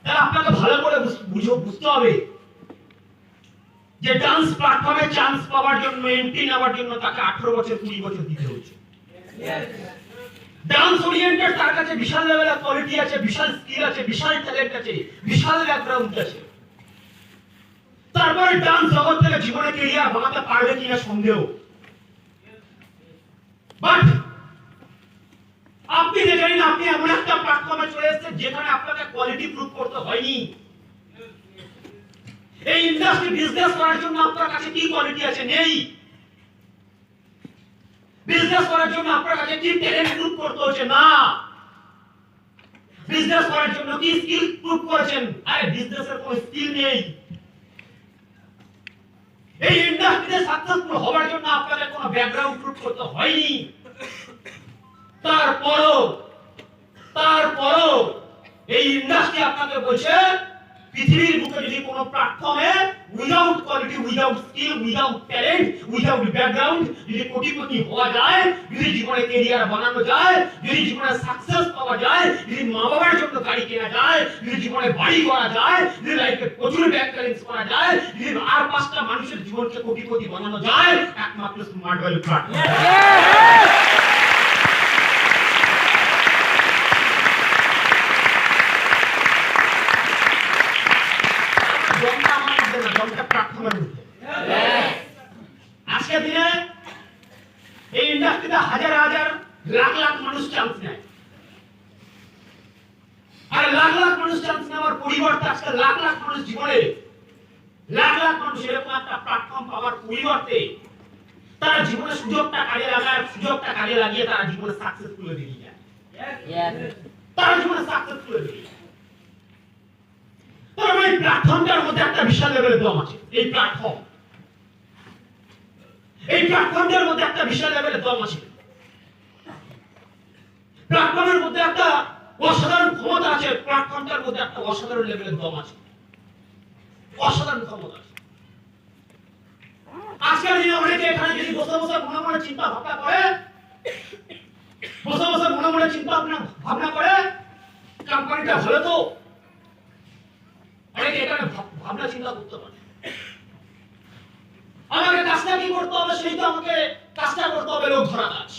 তাহলে আপনাকে ভালো করে বুঝতে হবে যে ডান্স প্ল্যাটফর্মে চান্স পাওয়ার জন্য, এন্ট্রি নেওয়ার জন্য তাকে 18 বছর 20 বছর দিতে হচ্ছে। ডান্স ওরিয়েন্টেড, তার কাছে বিশাল লেভেলের কোয়ালিটি আছে, বিশাল স্কিল আছে, বিশাল ট্যালেন্ট আছে, বিশাল ব্যাকগ্রাউন্ড আছে। তারপরে ডান্স জগৎ থেকে জীবনে ক্যারিয়ার বানাতে পারবে কিনা সন্দেহ। বাট আপনি দেখেন, আপনি এমন একটা প্ল্যাটফর্মে চলে এসেছেন যেখানে আপনাকে কোয়ালিটি প্রুভ করতে হয়নি। এই ইন্ডাস্ট্রি বিজনেস করার জন্য আপনার কাছে কি কোয়ালিটি আছে? নেই। বিজনেস করার জন্য আপনার কাছে কি ট্যালেন্ট প্রুভ করতে হচ্ছে? না। বিজনেস করার জন্য কি স্কিল প্রুভ করেছেন? আরে বিজনেসের কোনো স্কিল নেই। এই ইন্ডাস্ট্রিতে সাকসেসফুল হওয়ার জন্য আপনাদের কোনো ব্যাকগ্রাউন্ড প্রুভ করতে হয়নি। তারপরও এই ইন্ডাস্ট্রি আপনাকে বলছে পৃথিবীর বুকে যদি কোনো প্ল্যাটফর্মে without quality, without skill, without talent, without background যদি কোটিপতি হওয়া যায়, যদি জীবনে ক্যারিয়ার বানানো যায়, যদি জীবনে সাকসেস পাওয়া যায়, যদি মা বাবার জন্য গাড়ি কেনা যায়, যদি জীবনে বাড়ি করা যায়, যদি লাইফে প্রচুর ব্যাংক ব্যালেন্স করা যায়, যদি আর 5টা মানুষের জীবনকে কোটিপতি বানানো যায়, একমাত্র স্মার্ট ভ্যালু প্ল্যাটফর্ম। আজকের দিনে এই ইন্ডাস্ট্রিতে হাজার হাজার লাখ লাখ মানুষ চান্স নেয়, আর লাখ লাখ মানুষ চান্স নেওয়ার পরিবর্তে আজকে লাখ লাখ মানুষ জীবনে, লাখ লাখ মানুষ এরকম একটা প্ল্যাটফর্ম পাওয়ার পরিবর্তে তারা জীবনের সুযোগটা কাজে লাগিয়ে তারা জীবনে সাকসেসফুল হয়ে বেরিয়ে যায়। তারা জীবনে সাকসেসফুল হয়ে বেরিয়ে যায়। এই প্ল্যাটফর্মটার মধ্যে একটা বিশাল লেভেলের দম আছে। এই প্ল্যাটফর্মটার মধ্যে একটা বিশাল লেভেলের দম আছে। প্ল্যাটফর্মের মধ্যে একটা অসাধারণ ক্ষমতা আছে। প্ল্যাটফর্মটার মধ্যে একটা অসাধারণ লেভেলের দম আছে, অসাধারণ ক্ষমতা আছে। আজকের দিনে অনেকে এখানে যদি বসে বসে মনে মনে চিন্তা ভাবনা করে, কোম্পানিটা ভালো তো, অনেকে এখানে ভাবনা চিন্তা করতে পারে আমাকে কাজটা কি করতে হবে, সেই তো আমাকে কাজটা করতে হবে, লোক ধরা কাজ।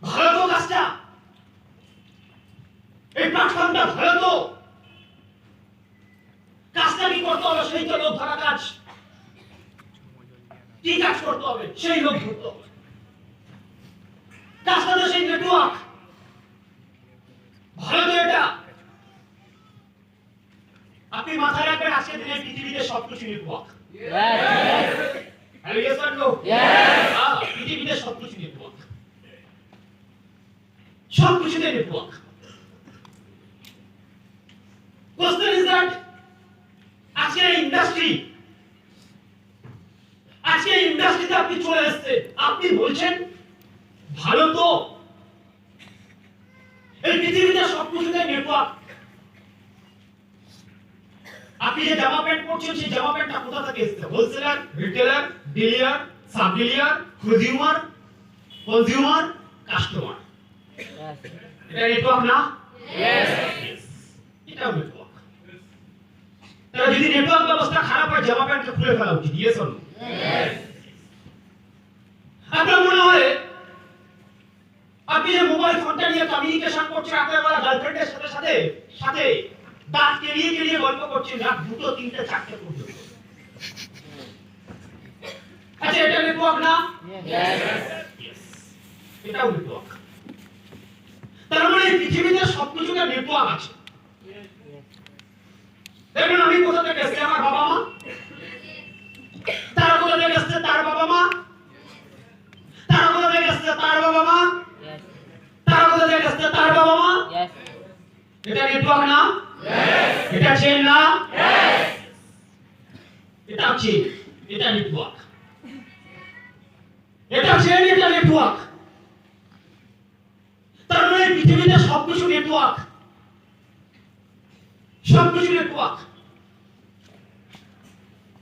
ভালো তো কাজটা, এই প্ল্যাটফর্মটা ভালো তো, কাজটা কি করতে হবে, সেই তো লোক ধরা কাজ। কি কাজ করতে হবে, সেই লোক ধরতে হবে। কাজটা তো সেই নেটওয়ার্ক ভালো তো। এটা আপনি মাথায় রাখবেন, আজকের দিনে পৃথিবীতে সবকিছু network. Hello, yes or no? পৃথিবীতে সবকিছু নেটওয়ার্ক, সবকিছুতে নেটওয়ার্ক। কোশ্চেন ইজ দ্যাট আজকের ইন্ডাস্ট্রিতে আপনি চলে এসেছেন, আপনি বলছেন ভালো তো। এই পৃথিবীতে সবকিছুতে নেটওয়ার্ক। আপনি যে জামা প্যান্ট পরছেন, সেই জামা প্যান্টটা কোথা থেকে এসেছে? Wholesaler, retailer, dealer, sub dealer, consumer, customer. এটা নেটওয়ার্ক না? এটা নেটওয়ার্ক। তাহলে যদি নেটওয়ার্ক ব্যবস্থা খারাপ হয়, জামা প্যান্টকে খুলে ফেলা উচিত। Yes or no? আপনার মনে হয় আপনি যে মোবাইল ফোনটা নিয়ে কমিউনিকেশন করছেন আপনার গার্লফ্রেন্ডের সাথে দাঁত কেলিয়ে গল্প করছেন রাত 2টো 3টে 4টে পর্যন্ত। আচ্ছা, এটা নেটওয়ার্ক না? এটাও নেটওয়ার্ক। তার মানে পৃথিবীতে সবকিছুতে নেটওয়ার্ক আছে। দেখুন, আমি কোথা থেকে এসেছি, আমার বাবা মা, তারা কোথা থেকে এসেছে, তার বাবা মা, তারা কোথা থেকে এসেছে, তার বাবা মা, তারা কোথা থেকে এসেছে, তার বাবা মা। এটা নেটওয়ার্ক না? এটা চেন না? এটা চেন, এটা নেটওয়ার্ক। এটা চেন, এটা নেটওয়ার্ক। তার মানে পৃথিবীতে সবকিছু নেটওয়ার্ক, সবকিছু নেটওয়ার্ক।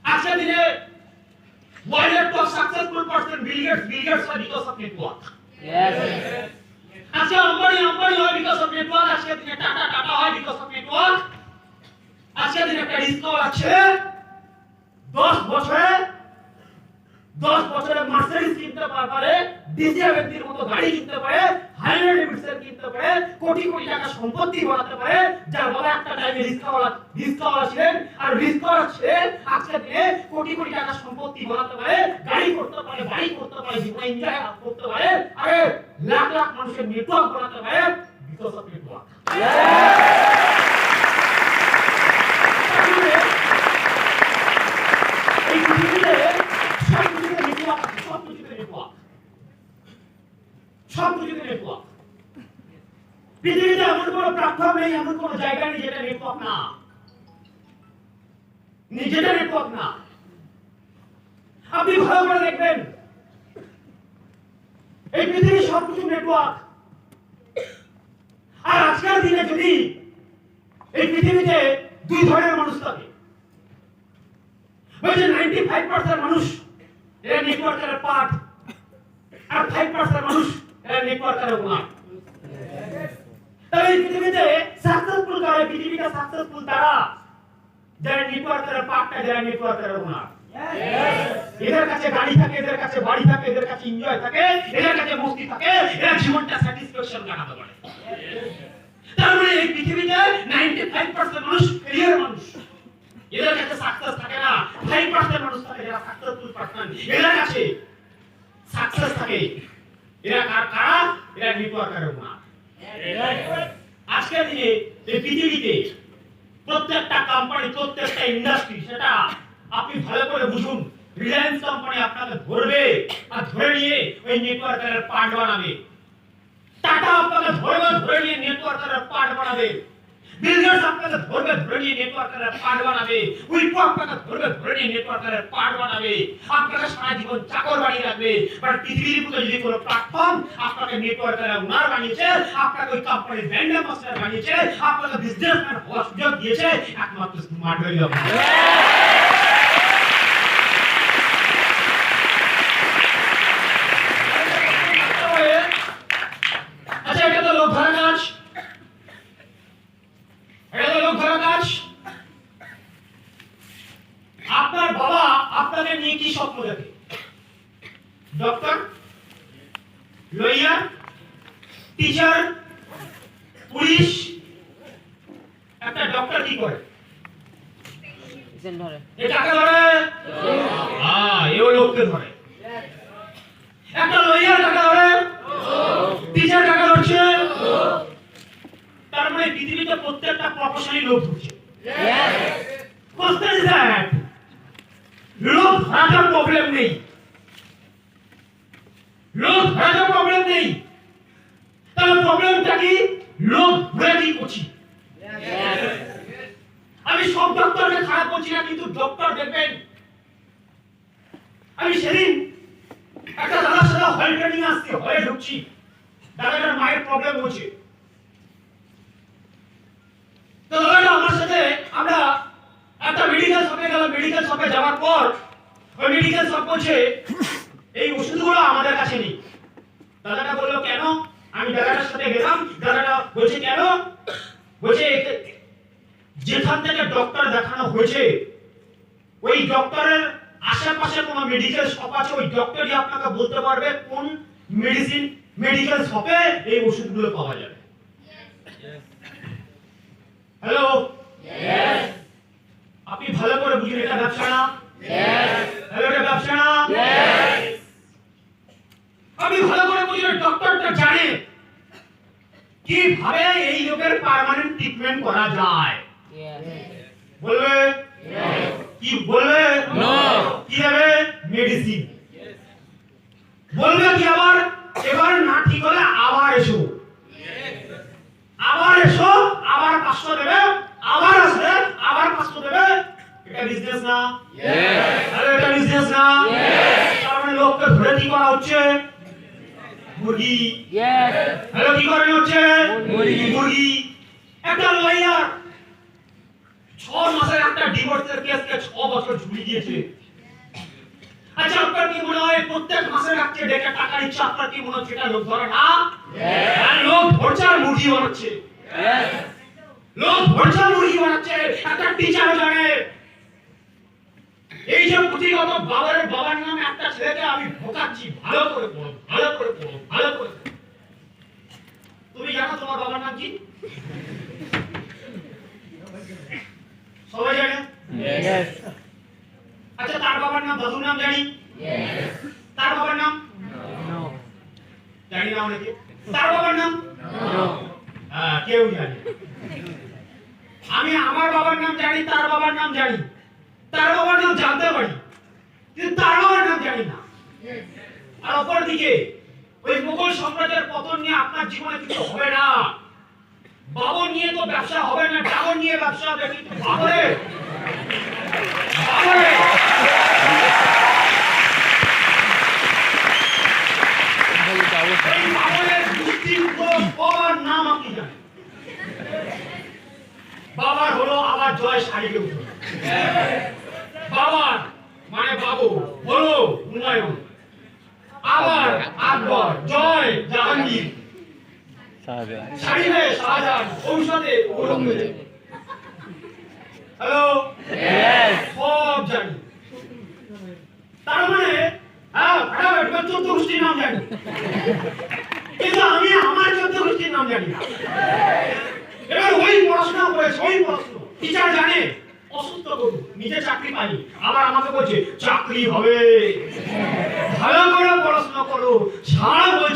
আজকের দিনে ওয়ার্ল্ডের top successful person Bill Gates হয় বিকজ অফ নেটওয়ার্ক। আজকে আম্বানি হয় বিকজ অফ নেটওয়ার্ক। রিস্কওয়ালা ছেলে 10 বছরে মার্সিডিজ কিনতে পারে, ডিজিয়া ব্যক্তির মতো গাড়ি কিনতে পারে, হাইওয়ে লিমিটসের কিনতে পারে, কোটি কোটি টাকা সম্পত্তি বানাতে পারে, যার বাবা একটা টাইমে রিস্কওয়ালা ছিলেন, আর রিস্কওয়ালা ছেলে আজকে দিনে কোটি কোটি টাকা সম্পত্তি বানাতে পারে, গাড়ি করতে পারে, বাড়ি করতে পারে, জীবন এনজয় করতে পারে, আরে লাখ লাখ মানুষের নেটওয়ার্ক বানাতে পারে বিকজ অফ নেটওয়ার্ক। এই পৃথিবীতে পৃথিবীতে এমন কোন প্ল্যাটফর্ম নেই, এমন কোন জায়গা নেই যেটা নেটওয়ার্ক না, যেটা নেটওয়ার্ক না। আপনি ভালো করে দেখবেন এই পৃথিবীর সবকিছু নেটওয়ার্ক। আর আজকের দিনে যদি এই পৃথিবীতে দুই ধরনের মানুষ থাকে, ওই যে 95% মানুষ এরা নেটওয়ার্কের পার্ট, আর 5% মানুষ এরা নেটওয়ার্কের ওনার। তাহলে এই পৃথিবীতে সাকসেসফুল কারা? পৃথিবীটা সাকসেসফুল তারা যারা নেটওয়ার্কের পার্টটা, যারা নেটওয়ার্কের ওনার। এদের কাছে গাড়ি থাকে, এদের কাছে বাড়ি থাকে, এদের কাছে এনজয় থাকে, এদের কাছে মস্তি থাকে, এরা জীবনটা স্যাটিসফ্যাকশন কাটাতে পারে। তার মানে এই পৃথিবীতে 95% মানুষ ফেলিয়ার মানুষ, এদের কাছে সাকসেস থাকে না। 5% মানুষ থাকে যারা সাকসেসফুল পার্সন, এদের কাছে সাকসেস থাকে। এরা কারা? এরা নেটওয়ার্কের ওনার। আজকের দিনে এই পৃথিবীতে প্রত্যেকটা কোম্পানি, প্রত্যেকটা ইন্ডাস্ট্রি, সেটা আপনি ভালো করে বুঝুন, রিলায়েন্স কোম্পানি আপনাকে ধরবে আর ধরে নিয়ে ওই নেটওয়ার্কের পার্ট বানাবে। টাটা আপনাকে ধরে নিয়ে নেটওয়ার্কের পার্ট বানাবে। বিল গেটস আপনাকে ধরে নিয়ে নেটওয়ার্কের পার্ট বানাবে। উইপ্রো আপনাকে ধরে নিয়ে নেটওয়ার্কের পার্ট বানাবে। আপনাকে সারা জীবন চাকর বানিয়ে রাখবে। বাট পৃথিবীর বুকে যদি কোনো প্ল্যাটফর্ম আপনাকে নেটওয়ার্কের ওনার বানিয়েছে, আপনাকে ওই কোম্পানির ব্র্যান্ড অ্যাম্বাসেডর বানিয়েছে, আপনাকে বিজনেসম্যান হওয়ার সুযোগ দিয়েছে, একমাত্র স্মার্ট ভ্যালু। আচ্ছা, এটা তো লোক ধরা কাজ, আপনার বাবা আপনাদের নিয়ে কি স্বপ্ন দেখে? Doctor, lawyer, teacher, police. একটা ডক্টর কি করে? এটাকে ধরে, এও লোককে ধরে। একটা লয়ার টাকা ধরে, টিচার টাকা ধরছে। তার মানে পৃথিবীতে প্রত্যেকটা প্রফেশনালি লোক ধরছে। লোক ধরার প্রবলেম নেই, লোক ধরার প্রবলেম নেই। তাহলে প্রবলেমটা কি? লোক ধরে কি করছি? আমি সব ডক্টরকে খারাপ বলছি না, কিন্তু ডক্টর দেখবেন, আমি সেদিন একটা দাদার সাথে হল ট্রেনিং আসছে, হলে ঢুকছি, দাদাটার মায়ের প্রবলেম হচ্ছে। তো দাদাটা আমার সাথে, আমরা একটা মেডিকেল শপে গেলাম। মেডিকেল শপে যাওয়ার পর ওই মেডিকেল শপ বলছে এই ওষুধগুলো আমাদের কাছে নেই। দাদাটা বললো কেন? আমি দাদাটার সাথে গেলাম। দাদাটা বলছে কেন? বলছে যেখান থেকে ডক্টর দেখানো হয়েছে ওই ডক্টরের আশেপাশে কোনো মেডিকেল শপ আছে, ওই ডক্টরই আপনাকে বলতে পারবে কোন মেডিকেল শপে এই ওষুধগুলো পাওয়া যাবে। হ্যালো, আপনি ভালো করে বুঝুন, এটা ব্যবসা না? হ্যালো, এটা ব্যবসা না? আপনি ভালো করে বুঝুন, ডক্টরটা জানে কিভাবে এই রোগের পার্মানেন্ট ট্রিটমেন্ট করা যায়। বলবে কি? বলবে কি হবে? মেডিসিন বলবে কি? আবার এবার না ঠিক হলে আবার এসো, আবার এসো, আবার 500 দেবে, আবার আসবে, আবার 500 দেবে। এটা বিজনেস না? আরে এটা বিজনেস না? তার মানে লোককে ধরে কি করা হচ্ছে? মুরগি। হ্যালো, কি করা হচ্ছে? মুরগি। একটা লয়ার 6 মাসের একটা ডিভোর্সের কেসকে 6 বছর ঝুলিয়ে দিয়েছে। আচ্ছা, আপনার কি মনে হয় প্রত্যেক মাসে রাখছে ডেকে টাকা নিচ্ছে? আপনার কি মনে হচ্ছে এটা লোক ধরে না? লোক ধরছে আর মুরগি বানাচ্ছে। লোক ভরসা মুরগি বানাচ্ছে, একটা টিচার জানে। এই যে পুঁথিগত বাবার নামে একটা ছেলেকে আমি ভোকাচ্ছি, ভালো করে পড়ো, ভালো করে পড়ো, ভালো করে পড়ো। তুমি জানো তোমার বাবার নাম কি? সবাই জানে? Yes. আচ্ছা, তার বাবার নাম, দাদুর নাম জানি? তার বাবার নাম No. জানি না অনেকে। তার বাবার নাম No. কেউ জানে। আমি আমার বাবার নাম জানি, তার বাবার নাম জানি, তার বাবার নাম জানতে পারি, কিন্তু তার বাবার নাম জানি না। আর অপরদিকে ওই মুঘল সাম্রাজ্যের পতন নিয়ে আপনার জীবনে কিছু হবে না। বাবর নিয়ে তো ব্যবসা হবে না, ডাবর নিয়ে ব্যবসা হবে, কিন্তু বাবরের বাবরের এই বাবরের দুষ্টির বাবার নাম আপনি জানেন? বাবার হলো আবার জয় সারিকে উঠল। বাবার মানে বাবু হলো হুমায়ুন, আবার আকবর, জয় জাহাঙ্গীর, সারিবে শাহজাহান, ঔষধে ঔরঙ্গজেব। হ্যালো, সব জানি। তার মানে হ্যাঁ, 14 গোষ্ঠীর নাম জানি, কিন্তু আমি আমার 14 গোষ্ঠীর নাম জানি না। এবার ওই পড়াশোনা করেছে, ওই পড়াশোনা টিচার জানে, অসুস্থ করুন, নিজে চাকরি পাইনি, আবার আমাকে বলছে চাকরি হবে, ভালো করে পড়াশোনা করো, সারা বলছে